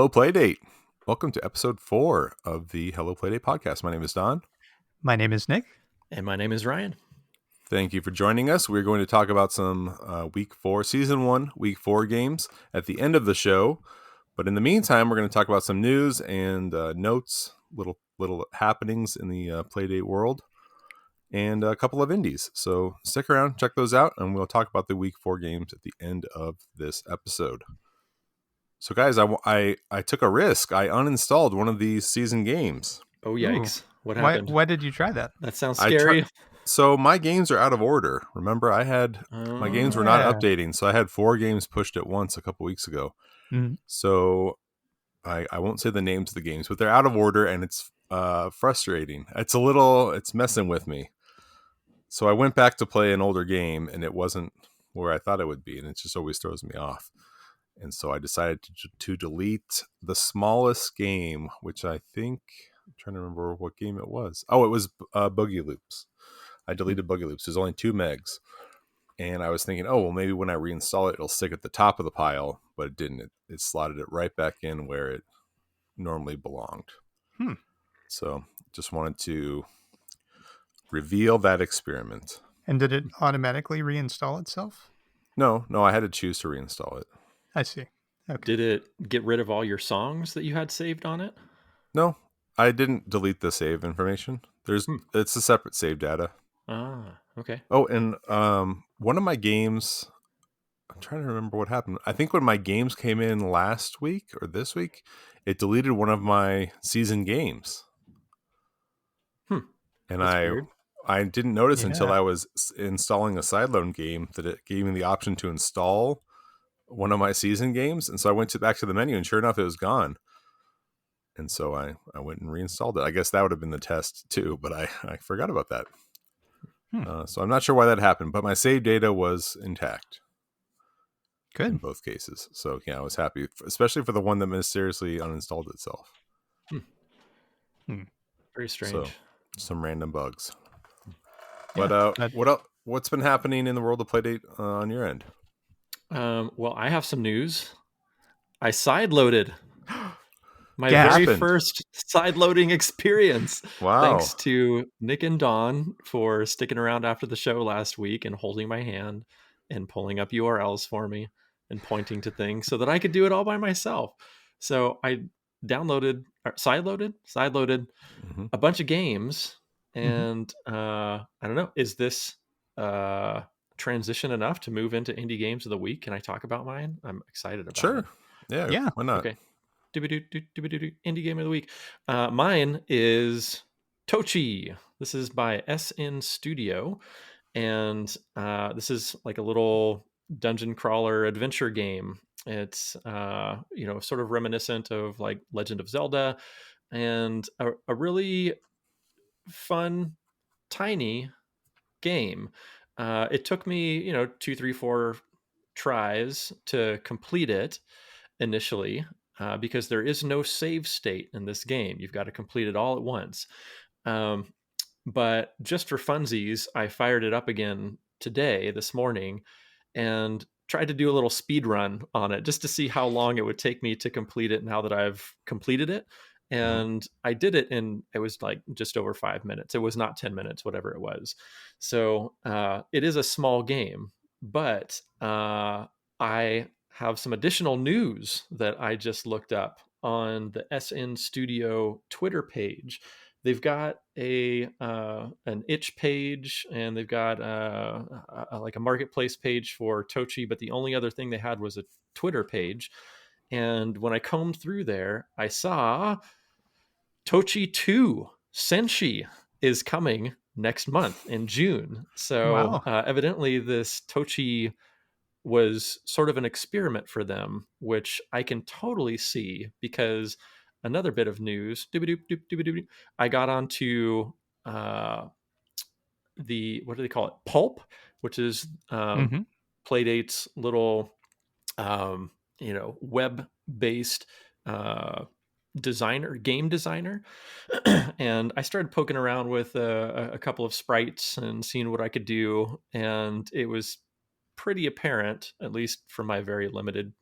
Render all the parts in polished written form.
Hello Playdate. Welcome to episode 4 of the Hello Playdate podcast. My name is Don. My name is Nick. And my name is Ryan. Thank you for joining us. We're going to talk about some week 4, season 1, week 4 games at the end of the show. But in the meantime, we're going to talk about some news and notes, little happenings in the Playdate world, and a couple of indies. So stick around, check those out, and we'll talk about the week 4 games at the end of this episode. So guys, I took a risk. I uninstalled one of these season games. Oh, yikes. Ooh. What happened? Why did you try that? That sounds scary. So my games are out of order. Remember, my games were not updating. So I had 4 games pushed at once a couple weeks ago. Mm-hmm. So I won't say the names of the games, but they're out of order and it's frustrating. It's messing with me. So I went back to play an older game and it wasn't where I thought it would be. And it just always throws me off. And so I decided to delete the smallest game, which I think, I'm trying to remember what game it was. Oh, it was Boogie Loops. I deleted Boogie Loops. There's only 2 megs. And I was thinking, oh, well, maybe when I reinstall it, it'll stick at the top of the pile. But it didn't. It slotted it right back in where it normally belonged. So just wanted to reveal that experiment. And did it automatically reinstall itself? No, I had to choose to reinstall it. I see. Okay. Did it get rid of all your songs that you had saved on it? No, I didn't delete the save information. It's a separate save data. Ah, okay. Oh, and one of my games, I'm trying to remember what happened. I think when my games came in last week or this week, it deleted one of my season games. And I didn't notice until I was installing a sideloading game that it gave me the option to install one of my season games. And so I went back to the menu and sure enough, it was gone. And so I went and reinstalled it. I guess that would have been the test too, but I forgot about that. So I'm not sure why that happened, but my save data was intact. Good. In both cases. So yeah, I was happy, especially for the one that mysteriously uninstalled itself. Very strange. So, some random bugs. But what's been happening in the world of Playdate on your end? Well, I have some news. I sideloaded. My very first sideloading experience. Wow. Thanks to Nick and Dawn for sticking around after the show last week and holding my hand and pulling up URLs for me and pointing to things so that I could do it all by myself. So I sideloaded a bunch of games. And I don't know, is this transition enough to move into indie games of the week? Can I talk about mine? I'm excited about it. Sure. Yeah. Why not? Okay. Indie game of the week. Mine is Tochi. This is by SN Studio. And this is like a little dungeon crawler adventure game. It's, sort of reminiscent of like Legend of Zelda and a really fun, tiny game. It took me, 2, 3, 4 tries to complete it initially. Because there is no save state in this game. You've got to complete it all at once. But just for funsies, I fired it up again this morning, and tried to do a little speed run on it just to see how long it would take me to complete it now that I've completed it. And I did it it was like just over 5 minutes. It was not 10 minutes, whatever it was. So it is a small game, but I have some additional news that I just looked up on the SN Studio Twitter page. They've got an itch page, and they've got like a marketplace page for Tochi, but the only other thing they had was a Twitter page. And when I combed through there, I saw Tochi 2 Senshi is coming next month in June. So evidently this Tochi was sort of an experiment for them, which I can totally see, because another bit of news, I got onto what do they call it? Pulp, which is Playdate's little, web-based game designer. And I started poking around with a couple of sprites and seeing what I could do. And it was pretty apparent, at least from my very limited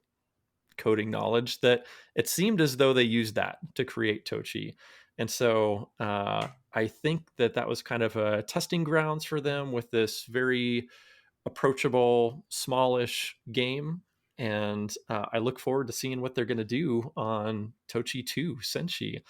coding knowledge that it seemed as though they used that to create Tochi. And so I think that was kind of a testing grounds for them with this very approachable, smallish game. And I look forward to seeing what they're going to do on Tochi 2 Senshi.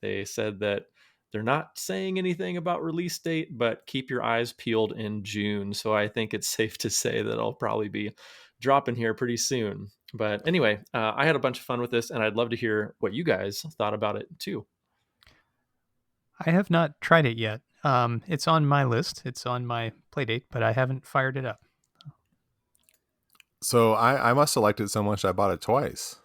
They said that they're not saying anything about release date, but keep your eyes peeled in June. So I think it's safe to say that I'll probably be dropping here pretty soon. But anyway, I had a bunch of fun with this, and I'd love to hear what you guys thought about it too. I have not tried it yet. It's on my list. It's on my Playdate, but I haven't fired it up. So I must have liked it so much I bought it twice.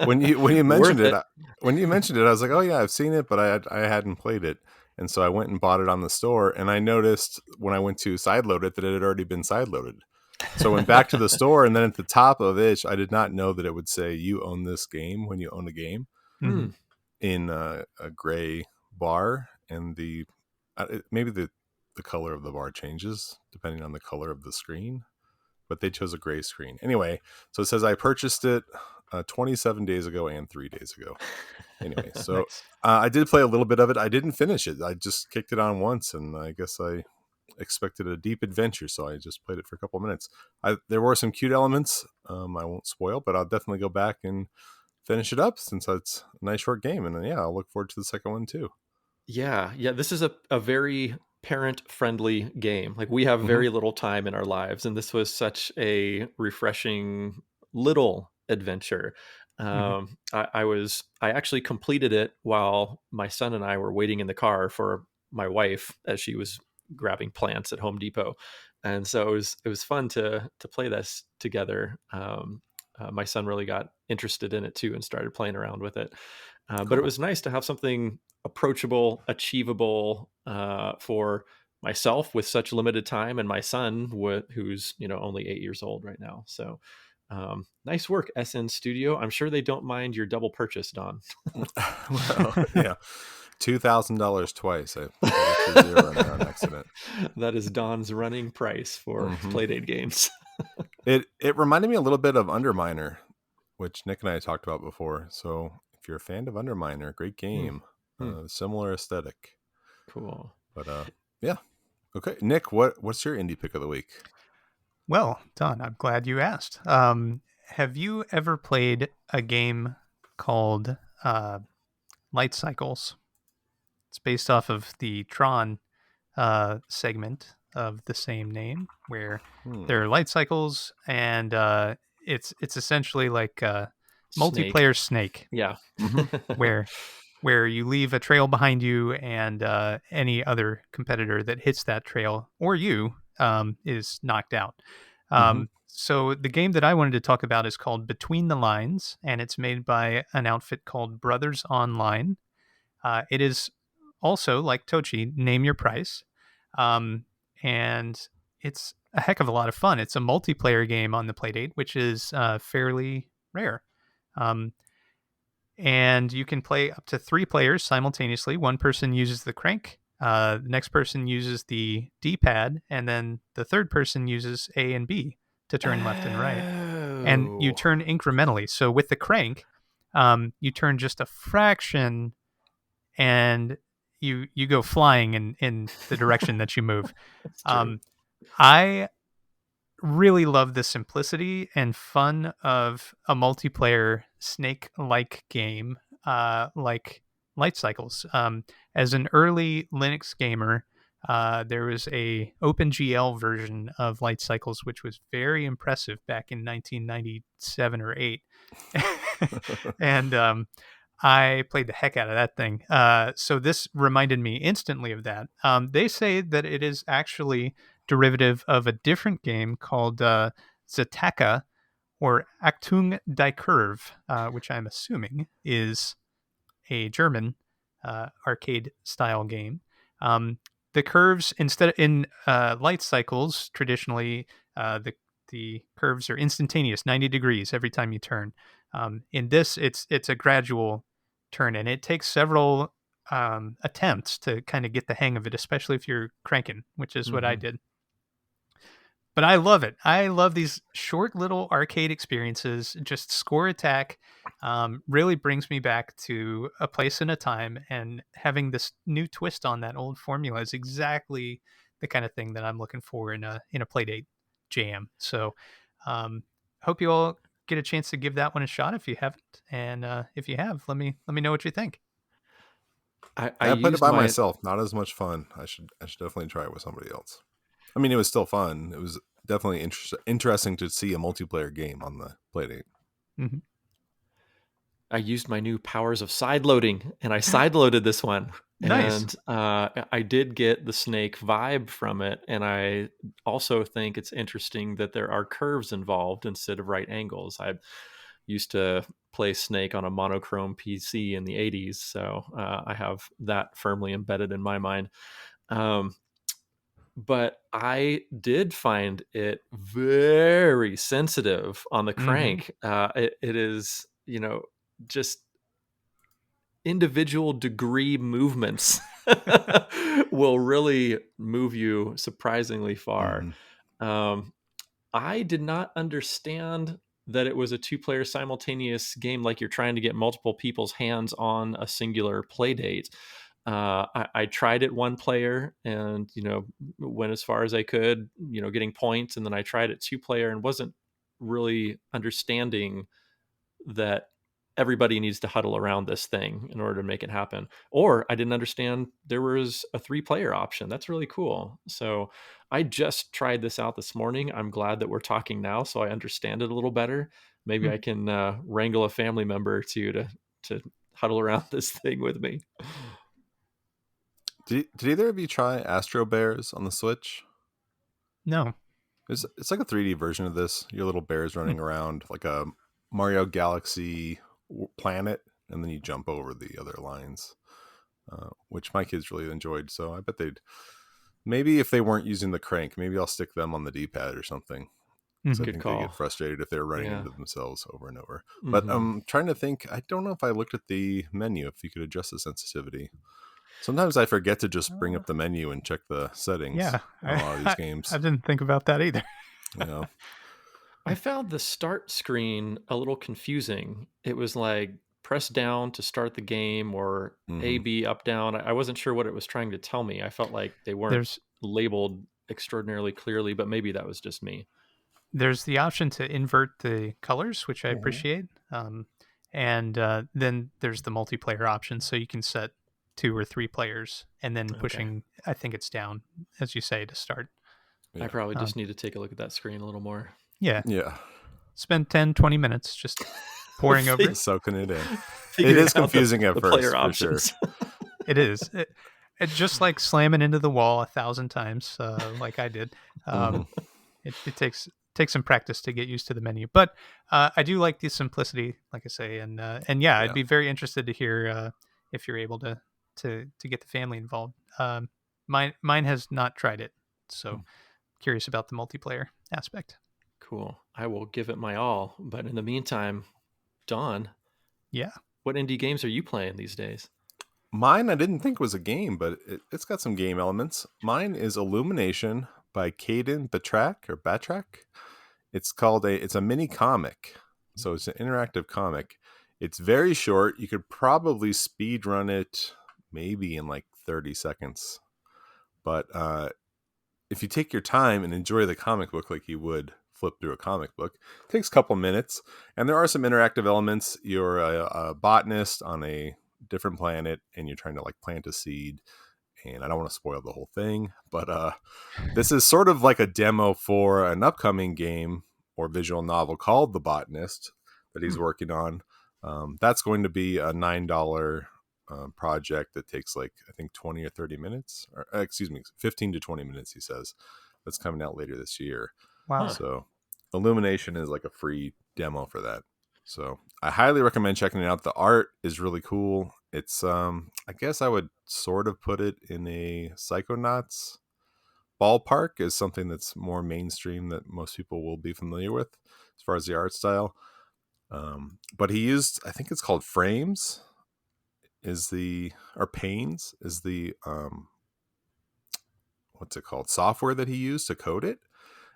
when you mentioned it, I was like, oh yeah, I've seen it, but I hadn't played it, and so I went and bought it on the store. And I noticed when I went to sideload it that it had already been sideloaded. So I went back to the store, and then at the top of it, I did not know that it would say you own this game when you own a game in a gray bar, and maybe the color of the bar changes depending on the color of the screen. But they chose a gray screen. Anyway, so it says I purchased it 27 days ago and 3 days ago. Anyway, so Nice. I did play a little bit of it. I didn't finish it. I just kicked it on once, and I guess I expected a deep adventure, so I just played it for a couple of minutes. There were some cute elements. I won't spoil, but I'll definitely go back and finish it up since it's a nice short game. And yeah, I'll look forward to the second one too. Yeah. This is a very parent-friendly game. Like, we have very little time in our lives, and this was such a refreshing little adventure. I actually completed it while my son and I were waiting in the car for my wife as she was grabbing plants at Home Depot, and so it was fun to play this together. My son really got interested in it too and started playing around with it. But it was nice to have something approachable, achievable for myself with such limited time, and my son, who's only 8 years old right now. So nice work, SN Studio. I'm sure they don't mind your double purchase, Don. Well, yeah, $2,000 twice. I put zero in there on accident. That is Don's running price for Playdate games. It reminded me a little bit of Underminer, which Nick and I talked about before. So if you're a fan of Underminer, great game. Similar aesthetic. Cool. But yeah. Okay, Nick, what's your indie pick of the week? Well, Don, I'm glad you asked. Have you ever played a game called Light Cycles? It's based off of the Tron segment of the same name, where there are light cycles, and it's essentially like multiplayer Snake. Yeah. where you leave a trail behind you, and any other competitor that hits that trail or you is knocked out. So the game that I wanted to talk about is called Between the Lines, and it's made by an outfit called Brothers Online. It is also, like Tochi, name your price. And it's a heck of a lot of fun. It's a multiplayer game on the Playdate, which is fairly rare. And you can play up to 3 players simultaneously. One person uses the crank, the next person uses the D-pad, and then the third person uses A and B to turn left and right. And you turn incrementally. So with the crank, you turn just a fraction, and you go flying in the direction that you move. I really love the simplicity and fun of a multiplayer Snake-like game, like Light Cycles. As an early Linux gamer, there was a OpenGL version of Light Cycles, which was very impressive back in 1997 or 8. And I played the heck out of that thing. So this reminded me instantly of that. They say that it is actually derivative of a different game called Zataka, or Achtung die Curve, which I'm assuming is a German arcade-style game. The curves, instead in Light Cycles, traditionally the curves are instantaneous, 90 degrees every time you turn. In this, it's a gradual turn, and it takes several attempts to kind of get the hang of it, especially if you're cranking, which is what I did. But I love it. I love these short little arcade experiences. Just score attack really brings me back to a place and a time, and having this new twist on that old formula is exactly the kind of thing that I'm looking for in a Playdate jam. So, hope you all get a chance to give that one a shot if you haven't, and if you have, let me know what you think. I I played it used by my myself. Not as much fun. I should definitely try it with somebody else. I mean, it was still fun. It was definitely interesting to see a multiplayer game on the Playdate. Mm-hmm. I used my new powers of sideloading, and I sideloaded this one. Nice. And I did get the Snake vibe from it. And I also think it's interesting that there are curves involved instead of right angles. I used to play Snake on a monochrome PC in the 80s. So I have that firmly embedded in my mind. Um, but I did find it very sensitive on the Mm-hmm. crank. It is, just individual degree movements will really move you surprisingly far. Mm-hmm. Um, I did not understand that it was a two-player simultaneous game, like you're trying to get multiple people's hands on a singular play date. I tried it one player and, went as far as I could, getting points. And then I tried it two player and wasn't really understanding that everybody needs to huddle around this thing in order to make it happen. Or I didn't understand there was a 3-player option. That's really cool. So I just tried this out this morning. I'm glad that we're talking now so I understand it a little better. Maybe I can wrangle a family member or two to huddle around this thing with me. Did either of you try Astro Bears on the Switch? No. It's like a 3D version of this. Your little bears running around like a Mario Galaxy planet, and then you jump over the other lines, which my kids really enjoyed. So I bet they'd, maybe if they weren't using the crank, maybe I'll stick them on the D-pad or something. So I Good think they get call. frustrated if they're running Yeah. into themselves over and over. But Mhm. I'm trying to think. I don't know if I looked at the menu, if you could adjust the sensitivity. Sometimes I forget to just bring up the menu and check the settings Yeah, on a lot of these games. I didn't think about that either. You know, I found the start screen a little confusing. It was like press down to start the game or A, mm-hmm. B, up, down. I wasn't sure what it was trying to tell me. I felt like they weren't There's labeled extraordinarily clearly, but maybe that was just me. there's the option to invert the colors, which I Mhm. appreciate. And then there's the multiplayer option, so you can set 2 or 3 players, and then Okay. pushing, I think it's down, as you say, to start. I Yeah, probably Um, just need to take a look at that screen a little more. yeah, yeah, spend 10, 20 minutes just poring over it. soaking it in. It Figuring is out confusing at the player first, for sure. options. It is. It's just like slamming into the wall 1,000 times, like I did. Mm-hmm. It takes some practice to get used to the menu, but I do like the simplicity, like I say, and yeah, I'd Yeah. be very interested to hear if you're able to get the family involved. Mine has not tried it, so curious about the multiplayer aspect. Cool. I will give it my all. But in the meantime, Dawn, Yeah. what indie games are you playing these days? Mine, I didn't think was a game, but it's got some game elements. Mine is Illumination by Cadin, Batrack. It's a mini comic. So it's an interactive comic. It's very short. You could probably speed run it maybe in like 30 seconds. But if you take your time and enjoy the comic book like you would flip through a comic book, it takes a couple minutes. And there are some interactive elements. You're a botanist on a different planet, and you're trying to like plant a seed. And I don't want to spoil the whole thing, but this is sort of like a demo for an upcoming game or visual novel called The Botanist that he's working on. That's going to be a $9 project that takes like, I think 20 or 30 minutes, or excuse me, 15 to 20 minutes, he says. That's coming out later this year. Wow. Huh. So Illumination is like a free demo for that. So I highly recommend checking it out. The art is really cool. It's I guess I would sort of put it in a Psychonauts ballpark, is something that's more mainstream that most people will be familiar with as far as the art style. But he used, I think it's called Frames, or Panes is the what's it called, software that he used to code it.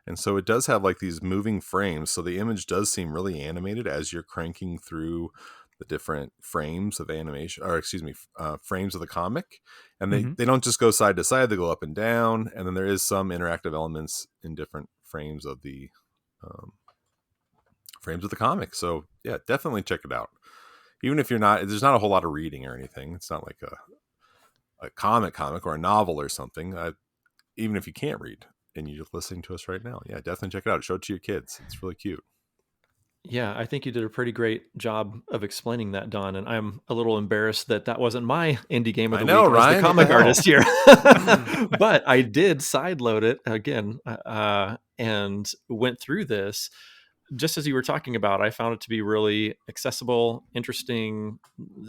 And so it does have like these moving frames. So the image does seem really animated as you're cranking through the different frames of animation, or excuse me, frames of the comic. And they don't just go side to side, they go up and down. And then there is some interactive elements in different frames of the comic. So yeah, definitely check it out. Even if there's not a whole lot of reading or anything. It's not like a comic or a novel or something. Even if you can't read and you're listening to us right now, yeah, definitely check it out. Show it to your kids. It's really cute. Yeah, I think you did a pretty great job of explaining that, Don. And I'm a little embarrassed that wasn't my indie game of the week as Ryan, the comic artist here. But I did sideload it again and went through this. Just as you were talking about, I found it to be really accessible, interesting,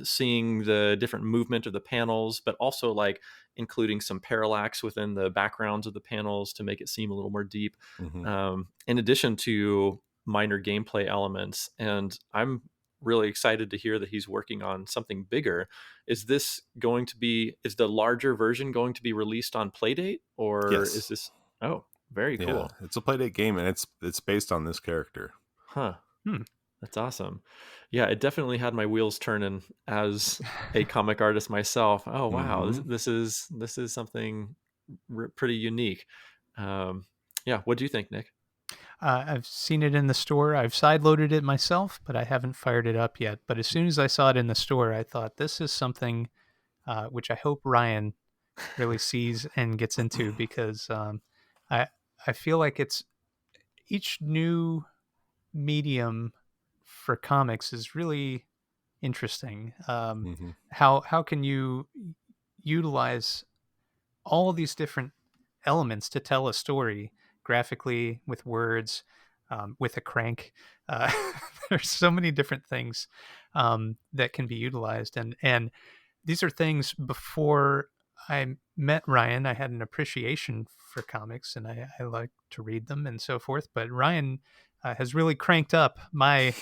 seeing the different movement of the panels, but also like including some parallax within the backgrounds of the panels to make it seem a little more deep. In addition to minor gameplay elements. And I'm really excited to hear that he's working on something bigger. Is the larger version going to be released on Playdate, or Yes. is this? Oh, very cool. Yeah, it's a Playdate game, and it's based on this character. Huh. That's awesome. Yeah, it definitely had my wheels turning as a comic artist myself. Oh wow, this is something pretty unique. Yeah, what do you think, Nick? I've seen it in the store. I've sideloaded it myself, but I haven't fired it up yet. But as soon as I saw it in the store, I thought this is something which I hope Ryan really sees and gets into, because I feel like it's each new medium for comics is really interesting. How can you utilize all of these different elements to tell a story graphically, with words, with a crank? There's so many different things that can be utilized, and these are things before I met Ryan. I had an appreciation for comics, and I like to read them and so forth. But Ryan has really cranked up my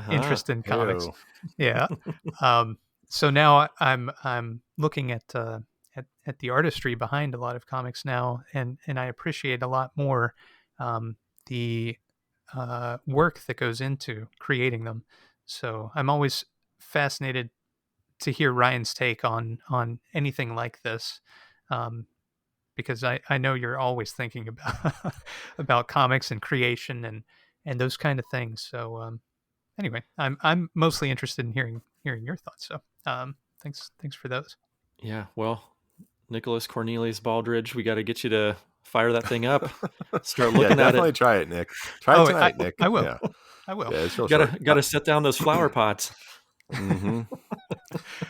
interest in comics. Ew. Yeah. So now I'm looking at the artistry behind a lot of comics now, and I appreciate a lot more the work that goes into creating them. So I'm always fascinated to hear Ryan's take on anything like this, because I know you're always thinking about about comics and creation and those kind of things. So anyway, I'm mostly interested in hearing your thoughts. So thanks for those. Yeah, well, Nicholas Cornelius Baldridge, we got to get you to fire that thing up. Start looking at it. Definitely try it, Nick. Try it tonight, Nick. I will. Yeah. I will. Yeah, it's real short. Got to set down those flower pots.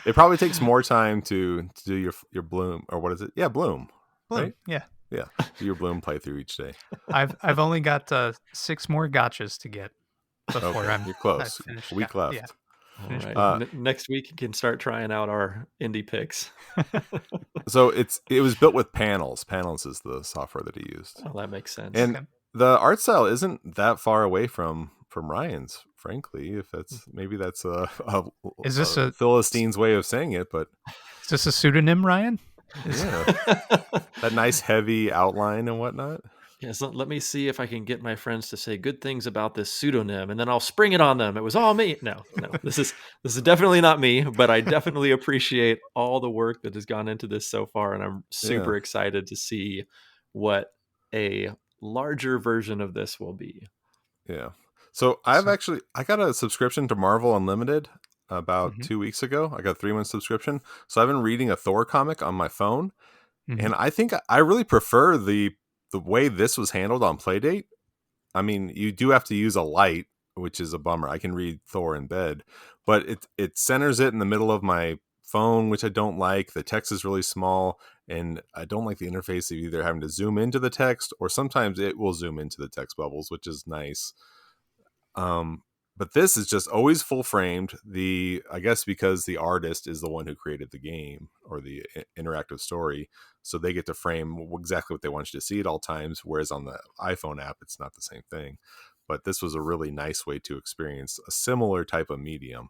It probably takes more time to do your bloom, or what is it? Yeah, bloom. Right? Yeah. Do your bloom playthrough each day. I've only got 6 more gotchas to get before you're close. finished. A week left. Yeah. All right. Next week you can start trying out our indie picks. So it was built with Panels. Panels is the software that he used. Oh, that makes sense. And the art style isn't that far away from Ryan's, frankly. If that's is this a Philistine's way of saying it, but is this a pseudonym, Ryan? Yeah. That nice heavy outline and whatnot. Yeah, so let me see if I can get my friends to say good things about this pseudonym, and then I'll spring it on them. It was all me. No, this is definitely not me, but I definitely appreciate all the work that has gone into this so far, and I'm super excited to see what a larger version of this will be. Yeah. So I got a subscription to Marvel Unlimited about 2 weeks ago. I got a 3-month subscription. So I've been reading a Thor comic on my phone, and I think I really prefer the way this was handled on Playdate. I mean, you do have to use a light, which is a bummer. I can read Thor in bed, but it centers it in the middle of my phone, which I don't like. The text is really small, and I don't like the interface of either having to zoom into the text, or sometimes it will zoom into the text bubbles, which is nice. But this is just always full framed. I guess because the artist is the one who created the game or the interactive story, so they get to frame exactly what they want you to see at all times. Whereas on the iPhone app, it's not the same thing. But this was a really nice way to experience a similar type of medium.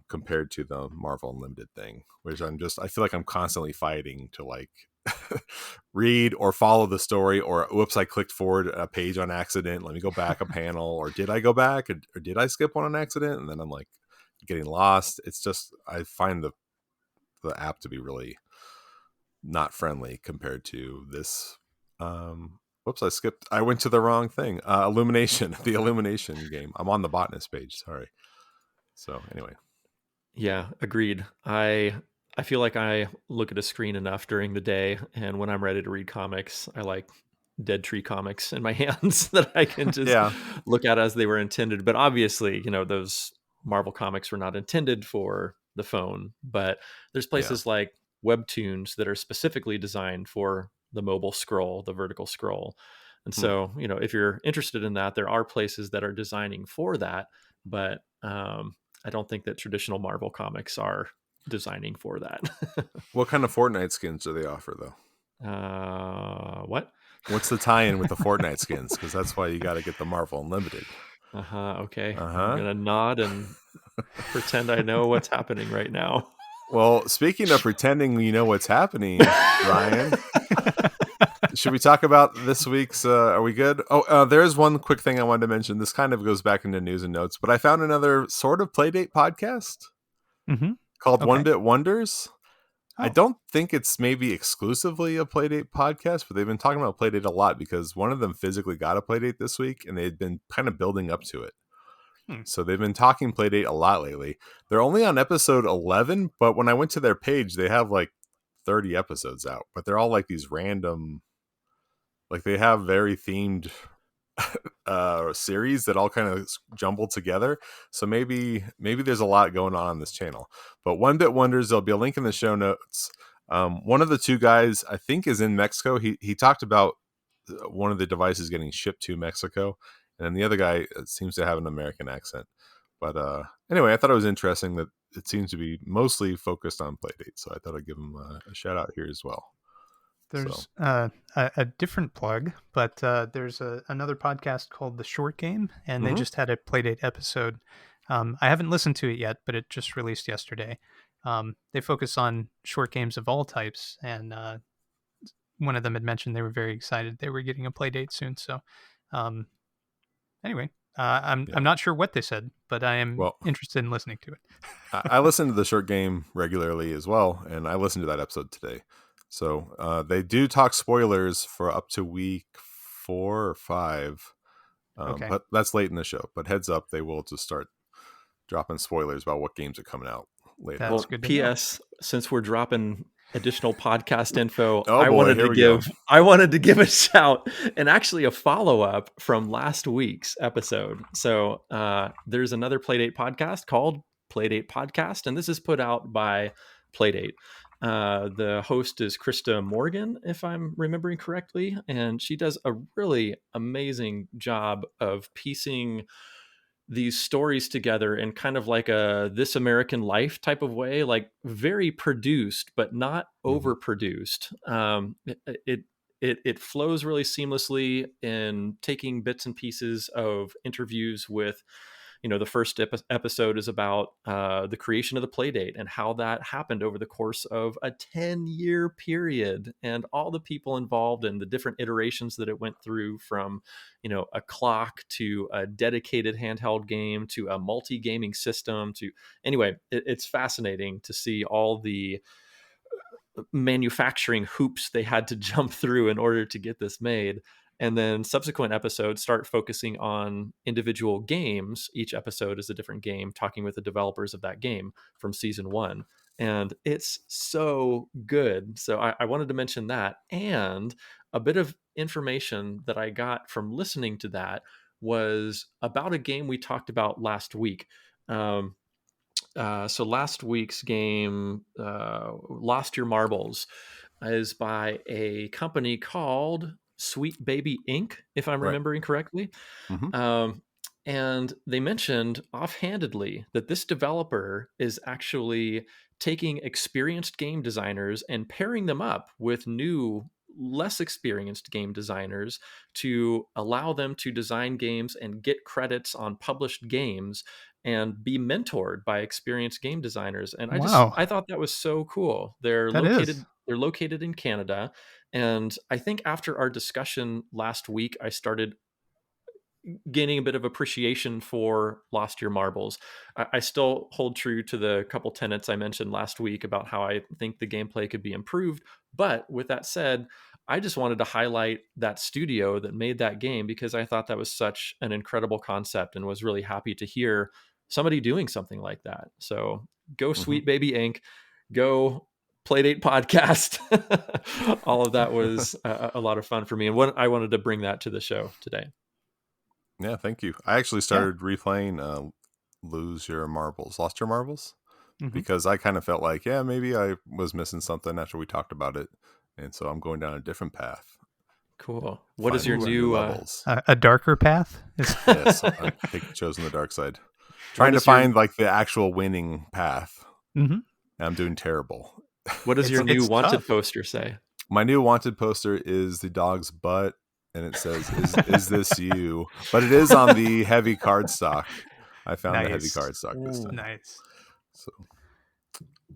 compared to the Marvel Unlimited thing, which I feel like I'm constantly fighting to like read or follow the story, or whoops, I clicked forward a page on accident. Let me go back a panel, or did I go back, or did I skip one on accident? And then I'm like getting lost. It's just, I find the app to be really not friendly compared to this. Whoops, I went to the wrong thing. Illumination, the Illumination game. I'm on the botanist page. Sorry. So anyway. Yeah, agreed. I feel like I look at a screen enough during the day, and when I'm ready to read comics, I like Dead Tree comics in my hands that I can just Yeah. look at as they were intended. But obviously, those Marvel comics were not intended for the phone, but there's places like Webtoons that are specifically designed for the mobile scroll, the vertical scroll. And so, if you're interested in that, there are places that are designing for that, but I don't think that traditional Marvel comics are designing for that. What kind of Fortnite skins do they offer, though? What? What's the tie-in with the Fortnite skins? Because that's why you got to get the Marvel Unlimited. Okay. I'm gonna nod and pretend I know what's happening right now. Well, speaking of pretending you know what's happening, Ryan, should we talk about this week's? Are we good? Oh, there's one quick thing I wanted to mention. This kind of goes back into news and notes, but I found another sort of Playdate podcast called One Bit Wonders. I don't think it's maybe exclusively a Playdate podcast, but they've been talking about Playdate a lot because one of them physically got a Playdate this week, and they'd been kind of building up to it. So they've been talking Playdate a lot lately. They're only on episode 11, but when I went to their page, they have like 30 episodes out, but they're all like these random, like they have very themed series that all kind of jumbled together. So maybe there's a lot going on this channel. But One Bit Wonders, there'll be a link in the show notes. One of the two guys, I think, is in Mexico. He talked about one of the devices getting shipped to Mexico, and then the other guy seems to have an American accent. But anyway, I thought it was interesting that it seems to be mostly focused on Playdate, so I thought I'd give him a shout out here as well. There's a different plug, but there's another podcast called The Short Game, and they just had a Playdate episode. I haven't listened to it yet, but it just released yesterday. They focus on short games of all types, and one of them had mentioned they were very excited they were getting a Playdate soon. So anyway, I'm not sure what they said, but I am interested in listening to it. I listen to The Short Game regularly as well, and I listened to that episode today. So they do talk spoilers for up to week 4 or 5, but that's late in the show. But heads up, they will just start dropping spoilers about what games are coming out later. That's good to P.S. Since we're dropping additional podcast info, I wanted to give a shout and actually a follow-up from last week's episode. So there's another Playdate podcast called Playdate Podcast, and this is put out by Playdate. The host is Krista Morgan, if I'm remembering correctly, and she does a really amazing job of piecing these stories together in kind of like a This American Life type of way, like very produced but not overproduced. It flows really seamlessly in taking bits and pieces of interviews with, the first episode is about the creation of the Playdate and how that happened over the course of a 10-year period, and all the people involved and the different iterations that it went through, from a clock to a dedicated handheld game to a multi-gaming system to it's fascinating to see all the manufacturing hoops they had to jump through in order to get this made. And then subsequent episodes start focusing on individual games. Each episode is a different game, talking with the developers of that game from season 1. And it's so good. So I wanted to mention that. And a bit of information that I got from listening to that was about a game we talked about last week. So last week's game, Lost Your Marbles, is by a company called Sweet Baby Inc., if I'm remembering correctly. And they mentioned offhandedly that this developer is actually taking experienced game designers and pairing them up with new less experienced game designers to allow them to design games and get credits on published games and be mentored by experienced game designers. And Wow, I thought that was so cool. that is. They're located in Canada. And I think after our discussion last week, I started gaining a bit of appreciation for Lost Your Marbles. I still hold true to the couple tenets I mentioned last week about how I think the gameplay could be improved. But with that said, I just wanted to highlight that studio that made that game because I thought that was such an incredible concept and was really happy to hear somebody doing something like that. So go Sweet Baby Inc. Go Playdate podcast. All of that was a lot of fun for me. And I wanted to bring that to the show today. Yeah, thank you. I actually started replaying Lost Your Marbles, because I kind of felt like, maybe I was missing something after we talked about it, and so I'm going down a different path. Cool. What is your Finding new levels? A darker path? Yes, I think chosen the dark side. Trying to find like the actual winning path. Mm-hmm. I'm doing terrible. What does your new wanted tough. poster say? My new wanted poster is the dog's butt, and it says, is this you? But it is on the heavy cardstock. I found the heavy cardstock this time. Nice. So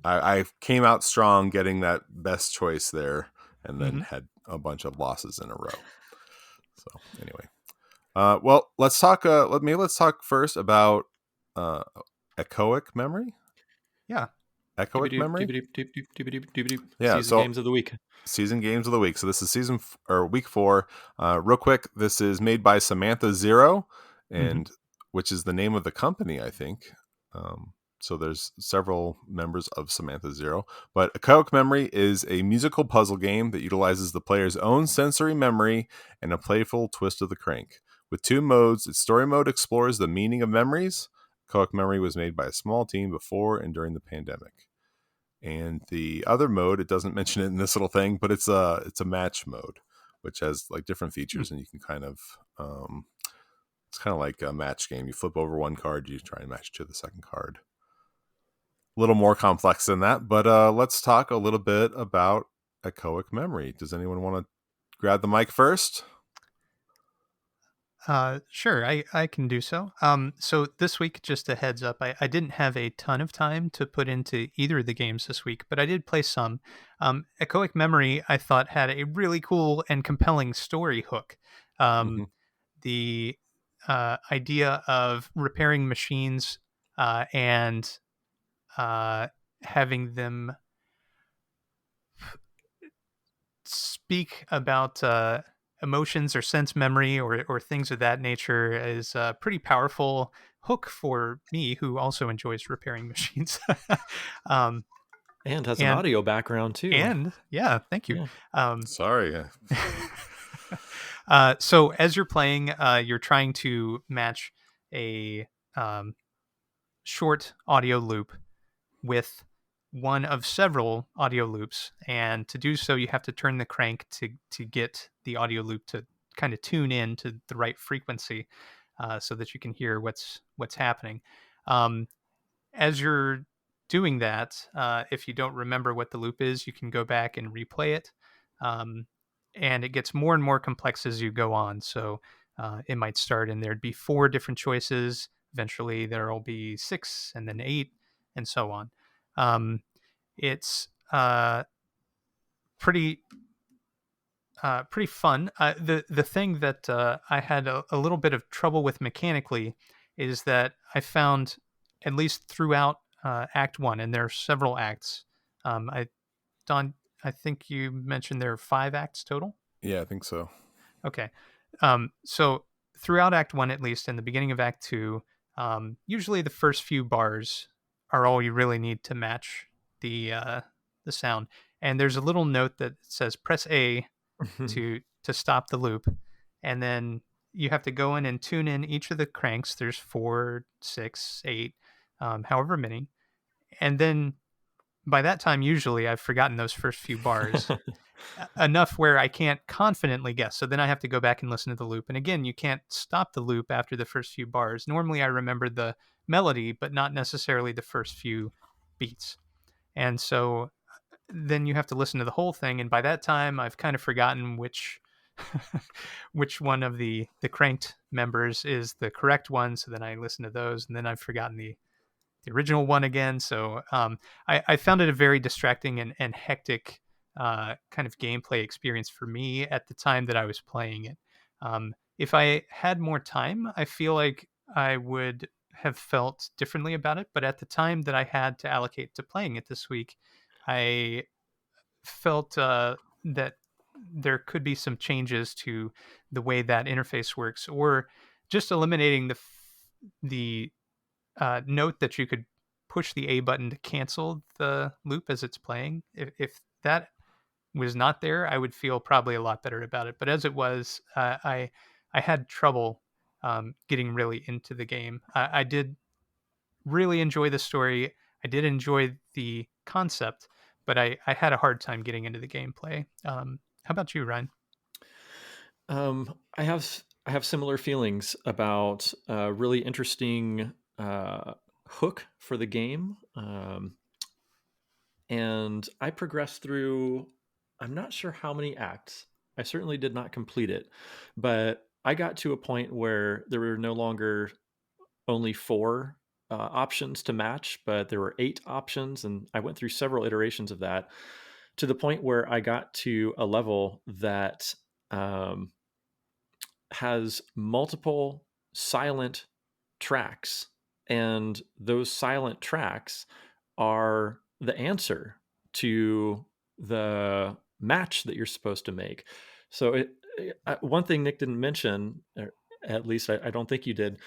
I came out strong getting that best choice there, and then had a bunch of losses in a row. So anyway, well, let's talk. Let's talk first about Echoic memory. Yeah. Echoic memory. Yeah. Season games of the week. Season games of the week. So this is week 4. Real quick, this is made by Samantha Zero, and which is the name of the company, I think. So there's several members of Samantha Zero. But Echoic Memory is a musical puzzle game that utilizes the player's own sensory memory and a playful twist of the crank. With 2 modes, its story mode explores the meaning of memories. Echoic Memory was made by a small team before and during the pandemic. And the other mode, it doesn't mention it in this little thing, but it's a match mode, which has like different features, and you can kind of it's kind of like a match game. You flip over one card, you try and match to the second card. A little more complex than that, but let's talk a little bit about Echoic Memory. Does anyone want to grab the mic first? Sure, I can do so. So this week, just a heads up, I didn't have a ton of time to put into either of the games this week, but I did play some. Echoic Memory, I thought, had a really cool and compelling story hook. The idea of repairing machines and having them speak about emotions or sense memory or things of that nature is a pretty powerful hook for me, who also enjoys repairing machines. And has an audio background too. And thank you. Yeah. Sorry. So as you're playing, you're trying to match a short audio loop with one of several audio loops, and to do so you have to turn the crank to get the audio loop to kind of tune in to the right frequency, so that you can hear what's happening. As you're doing that, if you don't remember what the loop is, you can go back and replay it, and it gets more and more complex as you go on. So it might start and there'd be 4 different choices. Eventually there'll be 6, and then 8, and so on. It's pretty fun. The thing that I had a little bit of trouble with mechanically is that I found, at least throughout Act 1, and there are several acts. Don, I think you mentioned there are 5 acts total? Yeah, I think so. Okay. So throughout Act 1, at least, in the beginning of Act 2, usually the first few bars are all you really need to match the sound. And there's a little note that says press A to stop the loop, and then you have to go in and tune in each of the cranks. There's 4, 6, 8, however many, and then by that time usually I've forgotten those first few bars enough where I can't confidently guess. So then I have to go back and listen to the loop, and again, you can't stop the loop after the first few bars. Normally I remember the melody, but not necessarily the first few beats. And so then you have to listen to the whole thing, and by that time I've kind of forgotten which which one of the cranked members is the correct one. So then I listen to those, and then I've forgotten the original one again. So I found it a very distracting and hectic kind of gameplay experience for me at the time that I was playing it. If I had more time, I feel like I would have felt differently about it. But at the time that I had to allocate to playing it this week, I felt that there could be some changes to the way that interface works, or just eliminating the note that you could push the A button to cancel the loop as it's playing. If that was not there, I would feel probably a lot better about it. But as it was, I had trouble getting really into the game. I did really enjoy the story. I did enjoy the concept, but I had a hard time getting into the gameplay. How about you, Ryan? I have similar feelings about a really interesting hook for the game, and I progressed through. I'm not sure how many acts. I certainly did not complete it, but I got to a point where there were no longer only four options to match, but there were 8 options, and I went through several iterations of that to the point where I got to a level that um, has multiple silent tracks, and those silent tracks are the answer to the match that you're supposed to make. So one thing Nick didn't mention, or at least I don't think you did,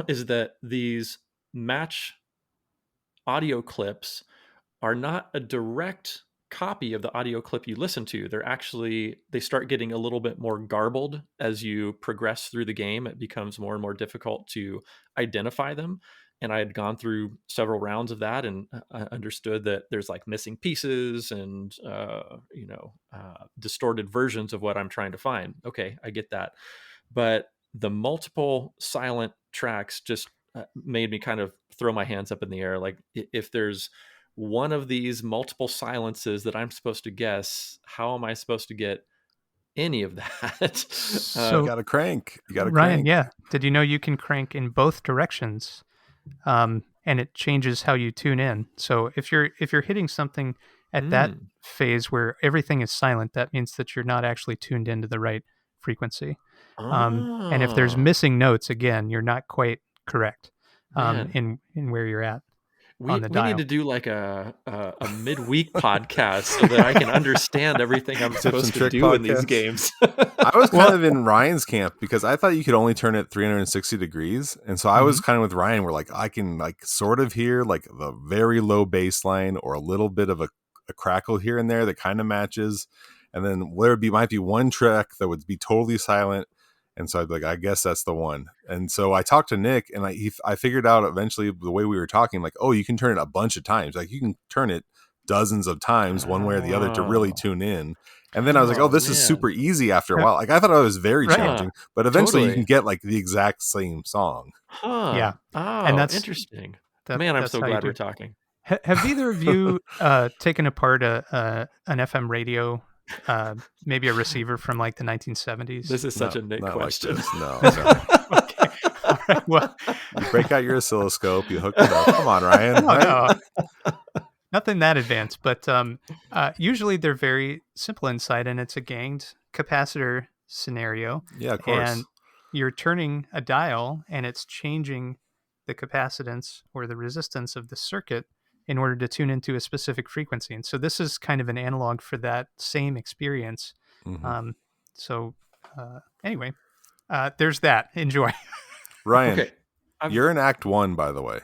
is that these match audio clips are not a direct copy of the audio clip you listen to. They start getting a little bit more garbled as you progress through the game. It becomes more and more difficult to identify them. And I had gone through several rounds of that, and I understood that there's like missing pieces and distorted versions of what I'm trying to find. Okay, I get that. But the multiple silent tracks just made me kind of throw my hands up in the air. Like, if there's one of these multiple silences that I'm supposed to guess, how am I supposed to get any of that? You So, got to crank. You got to Ryan, crank. yeah, did you know you can crank in both directions, and it changes how you tune in? So if you're hitting something at that phase where everything is silent, that means that you're not actually tuned into the right frequency. And if there's missing notes, again, you're not quite correct in where you're at on the We need dial. to do like a midweek podcast so that I can understand everything I'm Tips supposed and to trick do in these podcast. games. I was kind of in Ryan's camp because I thought you could only turn it 360 degrees. And so I was kind of with Ryan where like I can like sort of hear like the very low bass line or a little bit of a crackle here and there that kind of matches. And then might be one track that would be totally silent. And so I'd be like, I guess that's the one. And so I talked to Nick, and I figured out eventually the way we were talking, like, oh, you can turn it a bunch of times. Like you can turn it dozens of times one way or the other to really tune in. And then I was like, oh, this is super easy after a while. Like I thought it was very challenging, but eventually you can get like the exact same song. Yeah. Oh, and that's interesting. Man, I'm so glad we're talking. Have either of you taken apart an FM radio, maybe a receiver from like the 1970s? This is such a Nick question. Like this. No. Okay. All right. Well, you break out your oscilloscope, you hook it up. Come on, Ryan. No. Nothing that advanced, but usually they're very simple inside, and it's a ganged capacitor scenario. Yeah, of course. And you're turning a dial, and it's changing the capacitance or the resistance of the circuit in order to tune into a specific frequency. And so this is kind of an analog for that same experience. Mm-hmm. Anyway, there's that. Enjoy. Ryan, okay. You're in Act 1, by the way.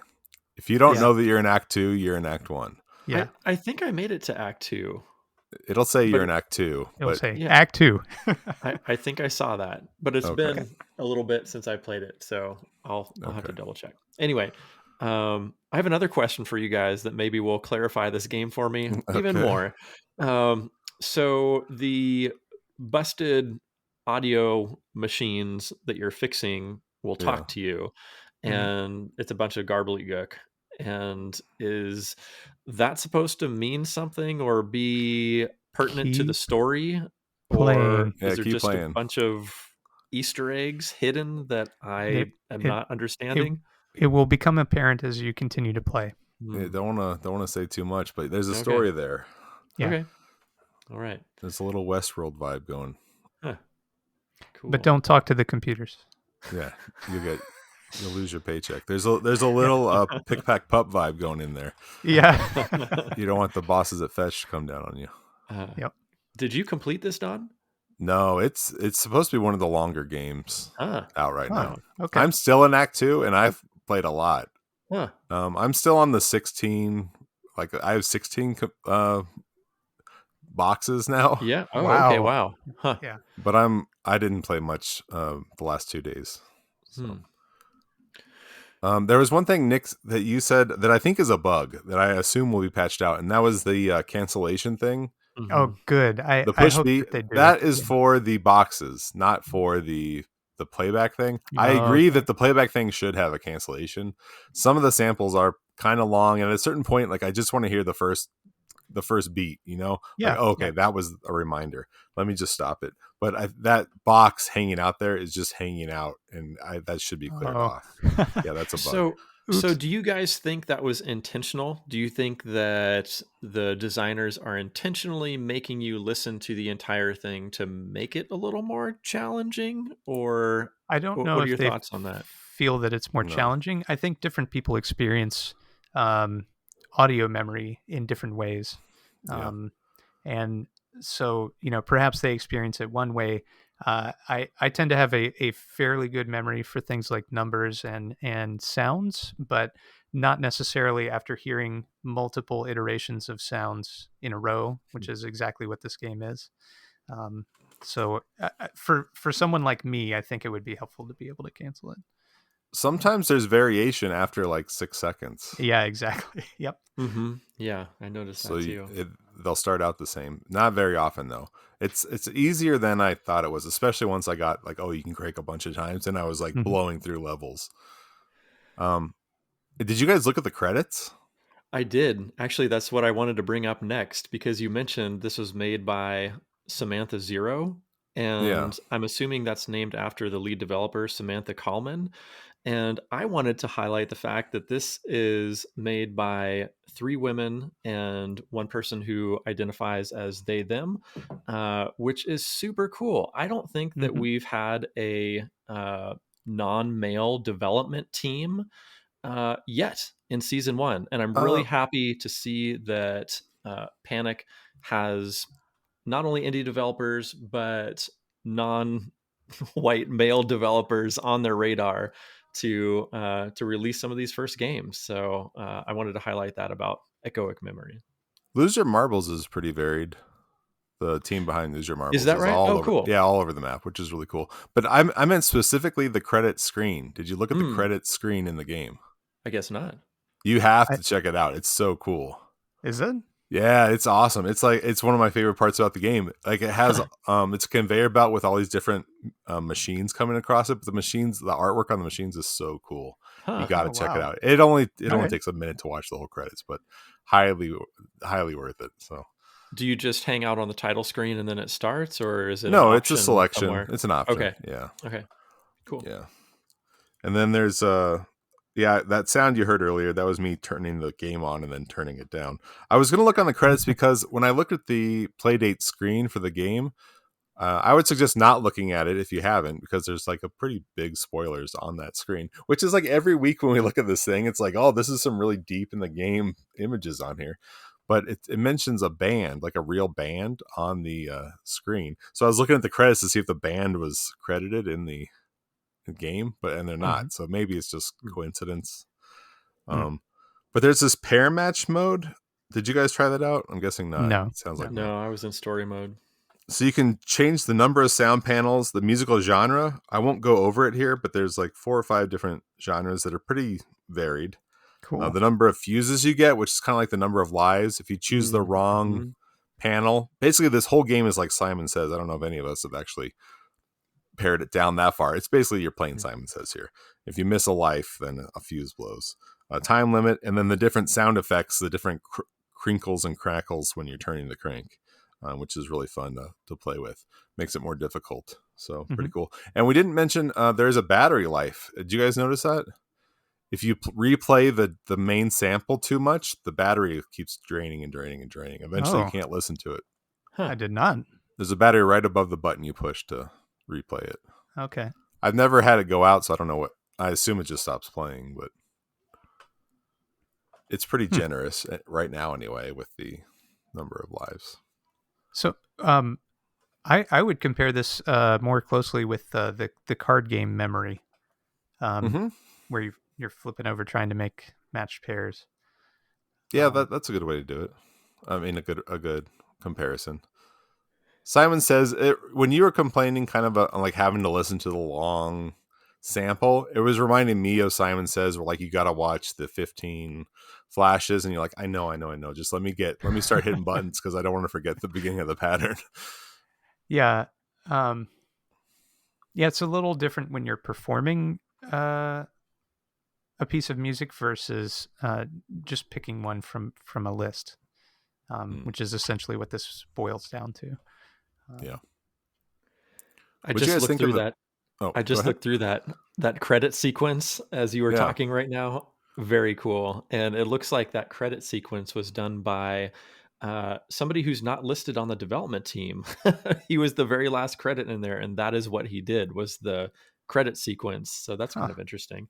If you don't know that you're in Act 2, you're in Act 1. Yeah. I think I made it to Act 2. It'll say you're in Act 2. It'll say Act 2. I think I saw that, but it's been a little bit since I played it, so I'll have to double check. Anyway, I have another question for you guys that maybe will clarify this game for me even more. So the busted audio machines that you're fixing will talk to you, and it's a bunch of gobbledygook. And is that supposed to mean something or be pertinent to the Keep story? Or playing. Yeah, is there keep just a playing. bunch of Easter eggs hidden that It I am it not it, understanding? it will become apparent as you continue to play. Yeah, Hmm. don't wanna say too much, but there's a Okay. story there. Yeah, Okay. All right. There's a little Westworld vibe going. Huh. but Cool. don't talk to the computers. Yeah, you'll lose your paycheck. There's a little pick pack pup vibe going in there. Yeah. You don't want the bosses at Fetch to come down on you. Yep. Did you complete this, Don? No, it's supposed to be one of the longer games Ah. out right Huh. now. Okay. I'm still in Act 2, and I've played a lot. Huh. I'm still on the 16. Like I have 16 boxes now, Yeah. Oh, okay. Wow. Wow. Huh. Yeah. but I didn't play much the last 2 days. So there was one thing, Nick, that you said that I think is a bug that I assume will be patched out, and that was the cancellation thing. Mhm. Oh, good. I The I push hope beat, that they do. that is Yeah. for the boxes, not for the playback thing. I Oh, agree okay. that the playback thing should have a cancellation. Some of the samples are kind of long, and at a certain point, like I just want to hear the first beat, like, Yeah. oh, okay, Yeah. that was a reminder. Let me just stop it. But that box hanging out there is just hanging out, and that should be cleared Oh. off. Yeah, that's a bug. So Oops. do you guys think that was intentional? Do you think that the designers are intentionally making you listen to the entire thing to make it a little more challenging? Or I don't know what are if your they thoughts on that? feel that it's more No. challenging. I think different people experience um, audio memory in different ways. Yeah. And so, perhaps they experience it one way. I tend to have a fairly good memory for things like numbers and sounds, but not necessarily after hearing multiple iterations of sounds in a row, which is exactly what this game is. Um, so for someone like me, I think it would be helpful to be able to cancel it. Sometimes there's variation after like 6 seconds. Yeah, exactly. Yep. Mm-hmm. Yeah, I noticed So that too. they'll start out the same. Not very often though. It's easier than I thought it was, especially once I got like, oh, you can crank a bunch of times, and I was like Mhm. blowing through levels. Did you guys look at the credits? I did. Actually, that's what I wanted to bring up next because you mentioned this was made by Samantha Zero, Yeah. and I'm assuming that's named after the lead developer, Samantha Kalman. And I wanted to highlight the fact that this is made by 3 women and 1 person who identifies as they, them, which is super cool. I don't think that Mhm. we've had a non-male development team yet in season 1, and I'm really Uh, happy to see that Panic has not only indie developers but non-white male developers on their radar to release some of these first games. So I wanted to highlight that about Echoic Memory. Lose Your Marbles is pretty varied. The team behind Lose Your Is Marbles that is right? all Oh, over, cool. yeah, all over the map, which is really cool. But I meant specifically the credit screen. Did you look at the Hmm. credit screen in the game? I guess not. You have I, to check it out. It's so cool. is it? Yeah, it's awesome. It's one of my favorite parts about the game. Like it has it's a conveyor belt with all these different machines coming across it, but the artwork on the machines is so cool. You Huh. got to Oh, check it wow. out. It only Okay. takes a minute to watch the whole credits, but highly highly worth it. So Do you just hang out on the title screen and then it starts, or is it an no, it's a option selection. somewhere? It's an option. Okay. Yeah. Okay. Cool. Yeah. And then there's yeah, that sound you heard earlier, that was me turning the game on and then turning it down. I was going to look on the credits because when I looked at the Playdate screen for the game, I would suggest not looking at it if you haven't, because there's like a pretty big spoilers on that screen, which is like every week when we look at this thing, it's like, oh, this is some really deep in the game images on here. But it mentions a band, like a real band on the screen. So I was looking at the credits to see if the band was credited in the game, and they're Mhm. not. So maybe it's just coincidence. Hmm. But there's this pair match mode. Did you guys try that out? I'm guessing not. No. It sounds No. like no. No, I was in story mode. So you can change the number of sound panels, the musical genre. I won't go over it here, but there's like 4 or 5 different genres that are pretty varied. Cool. The number of fuses you get, which is kind of like the number of lives. If you choose the wrong Mm-hmm. panel, basically this whole game is like Simon Says. I don't know if any of us have actually pared it down that far. It's basically you're playing Simon Says here. If you miss a life, then a fuse blows. time limit, and then the different sound effects, the different crinkles and crackles when you're turning the crank, which is really fun to play with. Makes it more difficult. So pretty cool. And we didn't mention there's a battery life. Did you guys notice that? If you replay the main sample too much, the battery keeps draining and draining and draining. Eventually, you can't listen to it. Huh. I did not. There's a battery right above the button you push to replay it. Okay. I've never had it go out, so I don't know what. I assume it just stops playing, but it's pretty generous right now anyway with the number of lives. So I would compare this more closely with the card game Memory, where you're flipping over trying to make matched pairs. Yeah, that's a good way to do it. I mean, a good comparison. Simon says when you were complaining kind of like having to listen to the long sample, it was reminding me of Simon Says, where like you got to watch the 15 flashes and you're like, I know. Just let me start hitting buttons because I don't want to forget the beginning of the pattern. Yeah. Yeah, it's a little different when you're performing a piece of music versus just picking one from a list, which is essentially what this boils down to. Yeah. I just looked through that. I just looked through that credit sequence as you were talking right now. Very cool. And it looks like that credit sequence was done by somebody who's not listed on the development team. He was the very last credit in there, and that is what he did, was the credit sequence. So that's kind of interesting.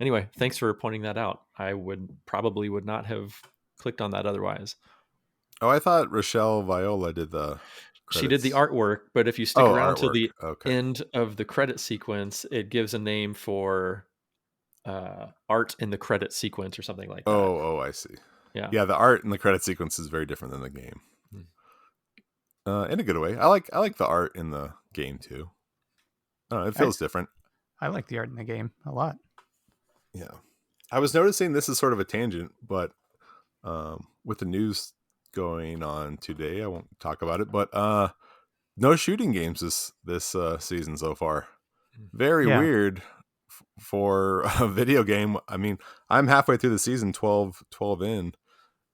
Anyway, thanks for pointing that out. I would not have clicked on that otherwise. Oh, I thought Rochelle Viola did the credits. She did the artwork, but if you stick around to the end of the credit sequence, it gives a name for art in the credit sequence or something like that. Oh, I see. Yeah, the art in the credit sequence is very different than the game. In a good way. I like the art in the game too. It feels different. I like the art in the game a lot. Yeah. I was noticing, this is sort of a tangent, but with the news going on today, I won't talk about it, but no shooting games this season so far. Very weird for a video game. I mean, I'm halfway through the season, 12 in,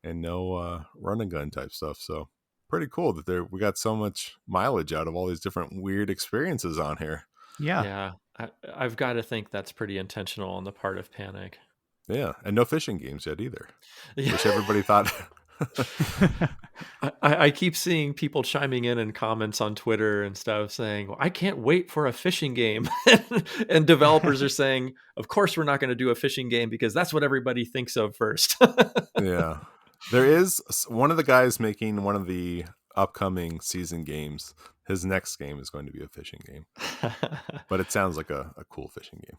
and no run and gun type stuff. So pretty cool that we got so much mileage out of all these different weird experiences on here. Yeah. I've got to think that's pretty intentional on the part of Panic. Yeah, and no fishing games yet either, which everybody thought. I keep seeing people chiming in comments on Twitter and stuff saying, well, I can't wait for a fishing game. And developers are saying, of course, we're not going to do a fishing game because that's what everybody thinks of first. Yeah. There is one of the guys making one of the upcoming season games. His next game is going to be a fishing game. But it sounds like a cool fishing game.